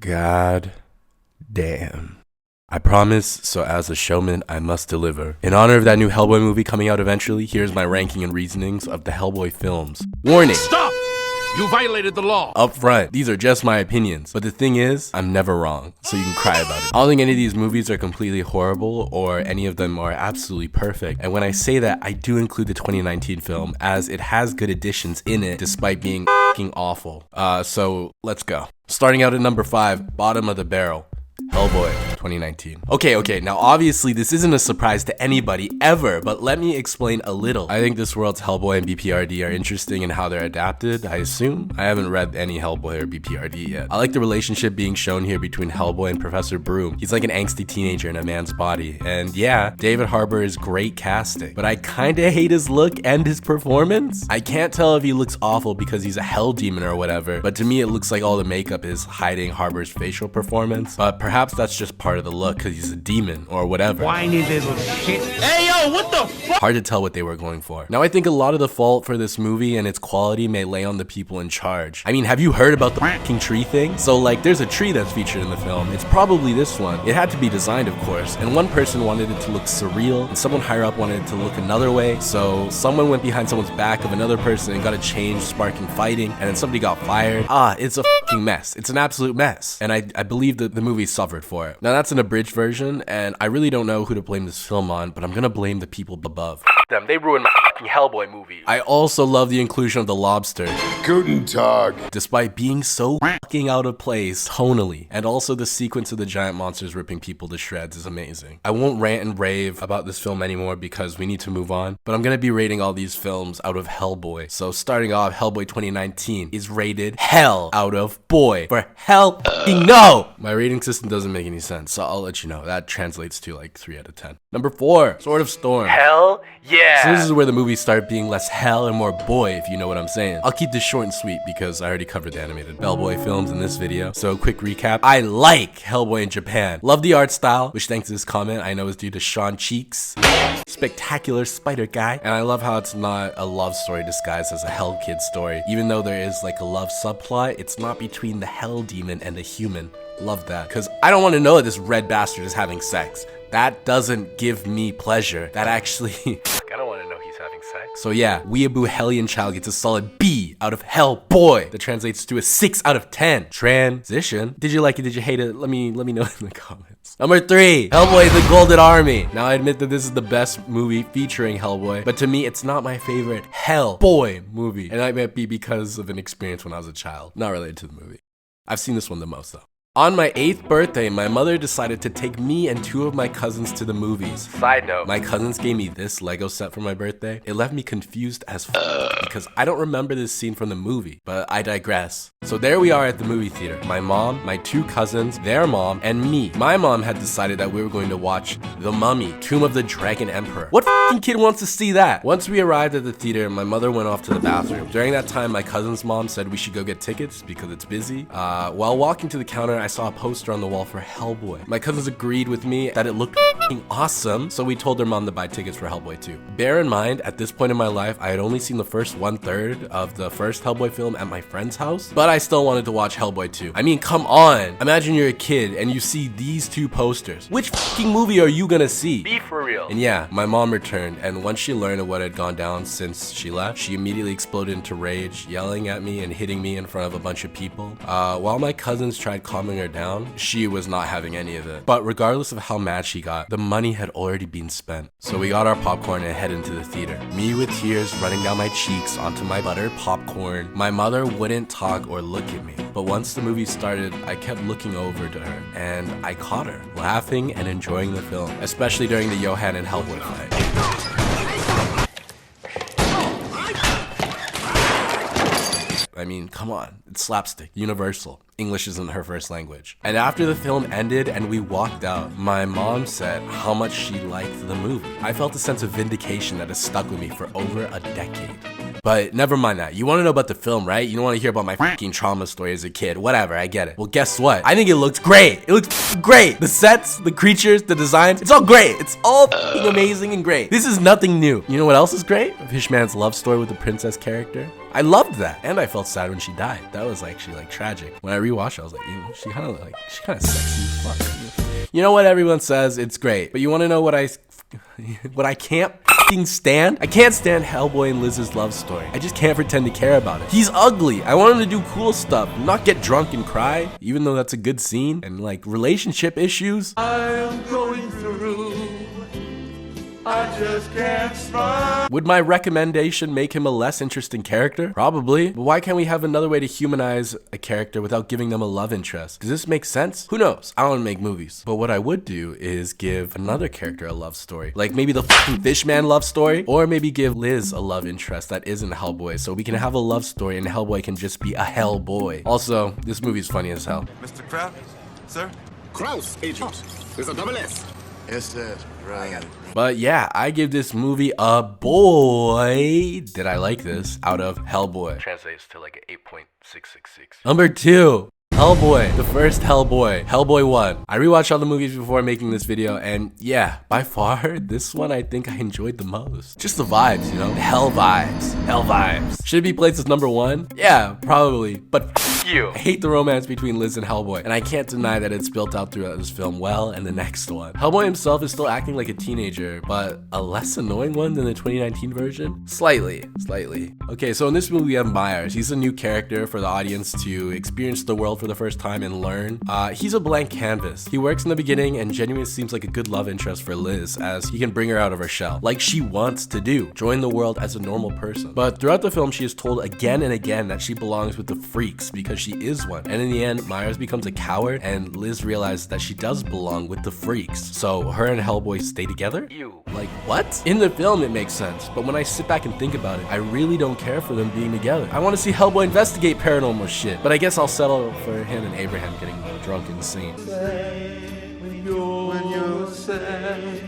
God damn. I promise, so as a showman, I must deliver. In honor of that new Hellboy movie coming out eventually, here's my ranking and reasonings of the Hellboy films. Warning! Stop! You violated the law! Up front, these are just my opinions. But the thing is, I'm never wrong, so you can cry about it. I don't think any of these movies are completely horrible, or any of them are absolutely perfect. And when I say that, I do include the 2019 film, as it has good additions in it, despite being f***ing awful. So let's go. Starting out at number 5, bottom of the barrel. Hellboy 2019. Okay, now obviously this isn't a surprise to anybody ever, but let me explain a little. I think this world's Hellboy and BPRD are interesting in how they're adapted, I assume. I haven't read any Hellboy or BPRD yet. I like the relationship being shown here between Hellboy and Professor Broom. He's like an angsty teenager in a man's body. And yeah, David Harbour is great casting, but I kinda hate his look and his performance. I can't tell if he looks awful because he's a hell demon or whatever, but to me it looks like all the makeup is hiding Harbour's facial performance. But perhaps that's just part of the look because he's a demon or whatever. Whiny little shit. Hey yo, what the fuck? Hard to tell what they were going for. Now I think a lot of the fault for this movie and its quality may lay on the people in charge. I mean, have you heard about the fucking tree thing? So like, there's a tree that's featured in the film. It's probably this one. It had to be designed, of course, and one person wanted it to look surreal and someone higher up wanted it to look another way. So someone went behind someone's back of another person and got a change, sparking fighting, and then somebody got fired. It's a fucking mess. It's an absolute mess. And I believe that the movie suffered for it. Now that's an abridged version, and I really don't know who to blame this film on, but I'm gonna blame the people above. Them, they ruined my fucking Hellboy movie. I also love the inclusion of the lobster. Guten Tag. Despite being so fucking out of place tonally, and also the sequence of the giant monsters ripping people to shreds is amazing. I won't rant and rave about this film anymore because we need to move on, but I'm gonna be rating all these films out of Hellboy. So starting off, Hellboy 2019 is rated hell out of boy for hell no. My rating system doesn't make any sense, so I'll let you know. That translates to like 3 out of 10. Number 4, Sword of Storm. Hell yeah. So this is where the movies start being less hell and more boy, if you know what I'm saying. I'll keep this short and sweet because I already covered the animated Hellboy films in this video. So quick recap. I like Hellboy in Japan. Love the art style, which thanks to this comment I know is due to Sean Cheeks. Spectacular spider guy. And I love how it's not a love story disguised as a hell kid story. Even though there is like a love subplot, it's not between the hell demon and the human. Love that. Because I don't want to know that this red bastard is having sex. That doesn't give me pleasure. That actually... I don't want to know he's having sex. So yeah, Weeaboo Hellion Child gets a solid B out of Hellboy. That translates to a 6 out of 10. Transition. Did you like it? Did you hate it? Let me know in the comments. Number 3, Hellboy the Golden Army. Now I admit that this is the best movie featuring Hellboy, but to me it's not my favorite Hellboy movie. And that might be because of an experience when I was a child. Not related to the movie. I've seen this one the most though. On my 8th birthday, my mother decided to take me and 2 of my cousins to the movies. Side note, my cousins gave me this Lego set for my birthday. It left me confused as f because I don't remember this scene from the movie, but I digress. So there we are at the movie theater. My mom, my 2 cousins, their mom, and me. My mom had decided that we were going to watch The Mummy, Tomb of the Dragon Emperor. What f***ing kid wants to see that? Once we arrived at the theater, my mother went off to the bathroom. During that time, my cousin's mom said we should go get tickets because it's busy. While walking to the counter, I saw a poster on the wall for Hellboy. My cousins agreed with me that it looked f***ing awesome, so we told their mom to buy tickets for Hellboy 2. Bear in mind, at this point in my life, I had only seen the first 1/3 of the first Hellboy film at my friend's house, but I still wanted to watch Hellboy 2. I mean, come on. Imagine you're a kid and you see these 2 posters. Which f***ing movie are you gonna see? be for real. And yeah, my mom returned, and once she learned of what had gone down since she left, she immediately exploded into rage, yelling at me and hitting me in front of a bunch of people. While my cousins tried calming her down, she was not having any of it. But regardless of how mad she got, the money had already been spent. So we got our popcorn and headed into the theater. Me with tears running down my cheeks onto my buttered popcorn. My mother wouldn't talk or look at me. But once the movie started, I kept looking over to her, and I caught her, laughing and enjoying the film, especially during the Johan and Hellboy fight. I mean, come on, it's slapstick, universal. English isn't her first language. And after the film ended and we walked out, my mom said how much she liked the movie. I felt a sense of vindication that has stuck with me for over a decade. But never mind that. You want to know about the film, right? You don't want to hear about my fucking trauma story as a kid. Whatever, I get it. Well, guess what? I think it looks great. It looks great. The sets, the creatures, the designs, it's all great. It's all fucking amazing and great. This is nothing new. You know what else is great? Fishman's love story with the princess character. I loved that. And I felt sad when she died. That was actually like tragic. When I rewatched it, I was like, you know, she kind of sexy as fuck. You know what everyone says? It's great. But you want to know what I can't fucking stand? I can't stand Hellboy and Liz's love story. I just can't pretend to care about it. He's ugly. I want him to do cool stuff, not get drunk and cry, even though that's a good scene. And like relationship issues. I am going through. I just can't smile. Would my recommendation make him a less interesting character? Probably. But why can't we have another way to humanize a character without giving them a love interest? Does this make sense? Who knows? I don't make movies. But what I would do is give another character a love story. Like maybe the fucking Fishman love story. Or maybe give Liz a love interest that isn't Hellboy. So we can have a love story and Hellboy can just be a Hellboy. Also, this movie's funny as hell. Mr. Kraut, sir? Kraus, agent. There's a double S. Yes, sir. Right. But yeah, I give this movie a boy. Did I like this? Out of Hellboy. Translates to like an 8.666. Number 2. Hellboy, the first Hellboy, Hellboy 1. I rewatched all the movies before making this video, and yeah, by far, this one I think I enjoyed the most. Just the vibes, you know? Hell vibes. Hell vibes. Should it be placed as number 1? Yeah, probably, but You. I hate the romance between Liz and Hellboy, and I can't deny that it's built out throughout this film well and the next one. Hellboy himself is still acting like a teenager, but a less annoying one than the 2019 version? Slightly. Okay, so in this movie we have Myers. He's a new character for the audience to experience the world for the first time and learn. He's a blank canvas. He works in the beginning and genuinely seems like a good love interest for Liz, as he can bring her out of her shell, like she wants to do, join the world as a normal person. But throughout the film, she is told again and again that she belongs with the freaks because she is one. And in the end, Myers becomes a coward and Liz realizes that she does belong with the freaks. So her and Hellboy stay together? You. Like, what? In the film, it makes sense, but when I sit back and think about it, I really don't care for them being together. I want to see Hellboy investigate paranormal shit, but I guess I'll settle for him and Abraham getting drunk in the scene.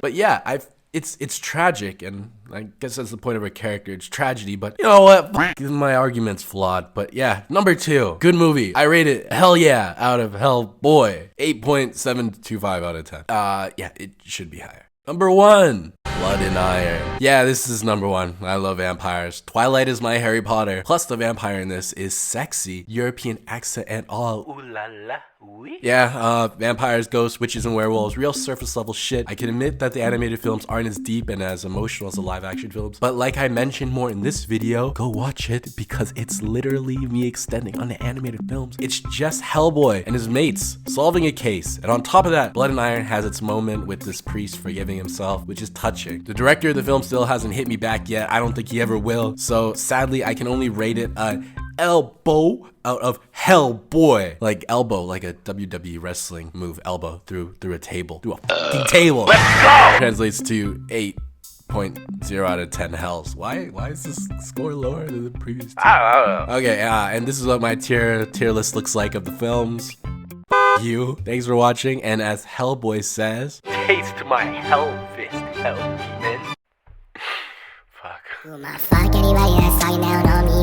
But yeah, it's tragic, and I guess that's the point of her character. It's tragedy, but you know what? My argument's flawed. But yeah, number 2, good movie. I rate it hell yeah out of Hellboy. 8.725 out of 10. Yeah, it should be higher. Number 1, Blood and Iron. Yeah, this is number 1. I love vampires. Twilight is my Harry Potter. Plus the vampire in this is sexy, European accent and all. Ooh la la. Oui. Yeah, vampires, ghosts, witches, and werewolves. Real surface level shit. I can admit that the animated films aren't as deep and as emotional as the live action films. But like I mentioned more in this video, go watch it because it's literally me extending on the animated films. It's just Hellboy and his mates solving a case. And on top of that, Blood and Iron has its moment with this priest forgiving himself, which is touching. The director of the film still hasn't hit me back yet. I don't think he ever will. So sadly, I can only rate it a elbow out of Hellboy. Like elbow, like a WWE wrestling move, elbow through a table. Through a fucking table. Let's go! Translates to 8.0 out of 10 hells. Why is this score lower than the previous two? I don't know. Okay, and this is what my tier list looks like of the films. You. Thanks for watching, and as Hellboy says, Taste my hell fist, hell demon. Fuck. My fuck anybody that's talking down on me.